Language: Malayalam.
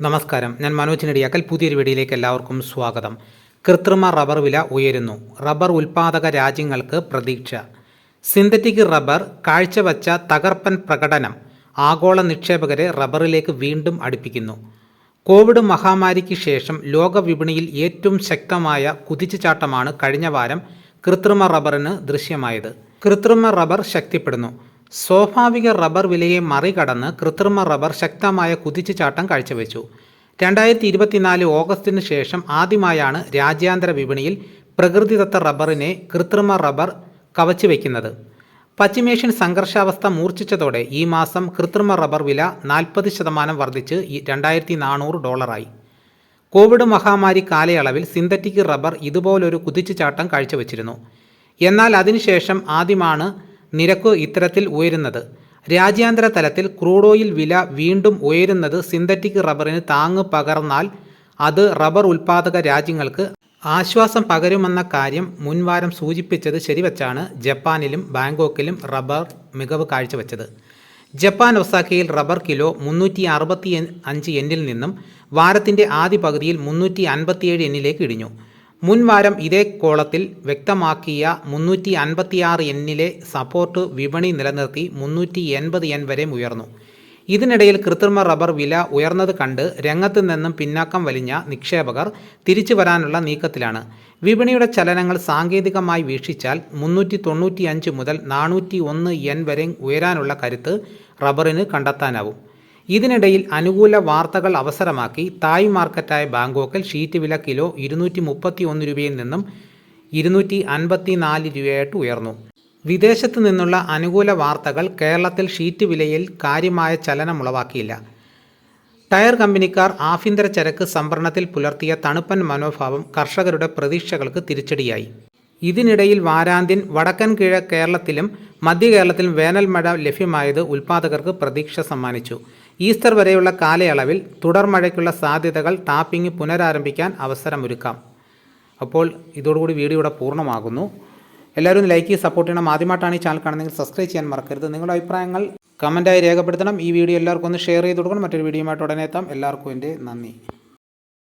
നമസ്കാരം, ഞാൻ മനോജ് നെടിയാക്കൽ. പുതിയൊരു വീഡിയോയിലേക്ക് എല്ലാവർക്കും സ്വാഗതം. കൃത്രിമ റബ്ബർ വില ഉയരുന്നു. റബ്ബർ ഉൽപ്പാദക രാജ്യങ്ങൾക്ക് പ്രതീക്ഷ. സിന്തറ്റിക് റബ്ബർ കാഴ്ചവച്ച തകർപ്പൻ പ്രകടനം ആഗോള നിക്ഷേപകരെ റബ്ബറിലേക്ക് വീണ്ടും അടുപ്പിക്കുന്നു. കോവിഡ് മഹാമാരിക്ക് ശേഷം ലോക വിപണിയിൽ ഏറ്റവും ശക്തമായ കുതിച്ചുചാട്ടമാണ് കഴിഞ്ഞ വാരം കൃത്രിമ റബ്ബറിന് ദൃശ്യമായത്. കൃത്രിമ റബ്ബർ ശക്തിപ്പെടുന്നു. സ്വാഭാവിക റബ്ബർ വിലയെ മറികടന്ന് കൃത്രിമ റബ്ബർ ശക്തമായ കുതിച്ചുചാട്ടം കാഴ്ചവെച്ചു. 2024 ഓഗസ്റ്റിന് ശേഷം ആദ്യമായാണ് രാജ്യാന്തര വിപണിയിൽ പ്രകൃതിദത്ത റബ്ബറിനെ കൃത്രിമ റബ്ബർ കവച്ചുവെക്കുന്നത്. പശ്ചിമേഷ്യൻ സംഘർഷാവസ്ഥ മൂർച്ഛിച്ചതോടെ ഈ മാസം കൃത്രിമ റബ്ബർ വില 40% വർദ്ധിച്ച് $2,400 കോവിഡ് മഹാമാരി കാലയളവിൽ സിന്തറ്റിക് റബ്ബർ ഇതുപോലൊരു കുതിച്ചുചാട്ടം കാഴ്ചവെച്ചിരുന്നു. എന്നാൽ അതിനുശേഷം ആദ്യമാണ് നിരക്ക് ഇത്തരത്തിൽ ഉയരുന്നത്. രാജ്യാന്തര തലത്തിൽ ക്രൂഡ് ഓയിൽ വില വീണ്ടും ഉയരുന്നത് സിന്തറ്റിക് റബ്ബറിന് താങ്ങ് പകർന്നാൽ അത് റബ്ബർ ഉൽപ്പാദക രാജ്യങ്ങൾക്ക് ആശ്വാസം പകരുമെന്ന കാര്യം മുൻവാരം സൂചിപ്പിച്ചത് ശരിവച്ചാണ് ജപ്പാനിലും ബാങ്കോക്കിലും റബ്ബർ മികവ് കാഴ്ചവെച്ചത്. ജപ്പാൻ ഒസാക്കയിൽ റബ്ബർ കിലോ 365 യെന്നിൽ നിന്നും വാരത്തിൻ്റെ ആദ്യ പകുതിയിൽ 357 യെന്നിലേക്ക് ഇടിഞ്ഞു. മുൻവാരം ഇതേ കോളത്തിൽ വ്യക്തമാക്കിയ 356 യെന്നിലെ സപ്പോർട്ട് വിപണി നിലനിർത്തി 380 yen വരെ ഉയർന്നു. ഇതിനിടയിൽ കൃത്രിമ റബ്ബർ വില ഉയർന്നത് കണ്ട് രംഗത്ത് നിന്നും പിന്നാക്കം വലിഞ്ഞ നിക്ഷേപകർ തിരിച്ചു വരാനുള്ള നീക്കത്തിലാണ്. വിപണിയുടെ ചലനങ്ങൾ സാങ്കേതികമായി വീക്ഷിച്ചാൽ 395 മുതൽ 401 yen വരെ ഉയരാനുള്ള കരുത്ത് റബ്ബറിന് കണ്ടെത്താനാവും. ഇതിനിടയിൽ അനുകൂല വാർത്തകൾ അവസരമാക്കി തായ് മാർക്കറ്റായ ബാങ്കോക്കിൽ ഷീറ്റ് വില കിലോ 231 രൂപയിൽ നിന്നും 254 രൂപയായിട്ട് ഉയർന്നു. വിദേശത്തു നിന്നുള്ള അനുകൂല വാർത്തകൾ കേരളത്തിൽ ഷീറ്റ് വിലയിൽ കാര്യമായ ചലനമുളവാക്കിയില്ല. ടയർ കമ്പനിക്കാർ ആഭ്യന്തര ചരക്ക് സംഭരണത്തിൽ പുലർത്തിയ തണുപ്പൻ മനോഭാവം കർഷകരുടെ പ്രതീക്ഷകൾക്ക് തിരിച്ചടിയായി. ഇതിനിടയിൽ വാരാന്ത്യൻ വടക്കൻ കേരളത്തിലും മധ്യ കേരളത്തിലും വേനൽ മഴ ലഭ്യമായത് ഉൽപ്പാദകർക്ക് പ്രതീക്ഷ സമ്മാനിച്ചു. ഈസ്റ്റർ വരെയുള്ള കാലയളവിൽ തുടർമഴയ്ക്കുള്ള സാധ്യതകൾ ടാപ്പിംഗ് പുനരാരംഭിക്കാൻ അവസരമൊരുക്കാം. അപ്പോൾ ഇതോടുകൂടി വീഡിയോ ഇവിടെ പൂർണ്ണമാകുന്നു. എല്ലാവരും ലൈക്ക് ചെയ്ത് സപ്പോർട്ട് ചെയ്യണം. ആദ്യമായിട്ടാണ് ഈ ചാനൽ കാണുന്നതെങ്കിൽ സബ്സ്ക്രൈബ് ചെയ്യാൻ മറക്കരുത്. നിങ്ങളുടെ അഭിപ്രായങ്ങൾ കമൻറ്റായി രേഖപ്പെടുത്തണം. ഈ വീഡിയോ എല്ലാവർക്കും ഒന്ന് ഷെയർ ചെയ്ത് കൊടുക്കണം. മറ്റൊരു വീഡിയോയുമായിട്ട് ഉടനെ എത്താം. എല്ലാവർക്കും എൻ്റെ നന്ദി.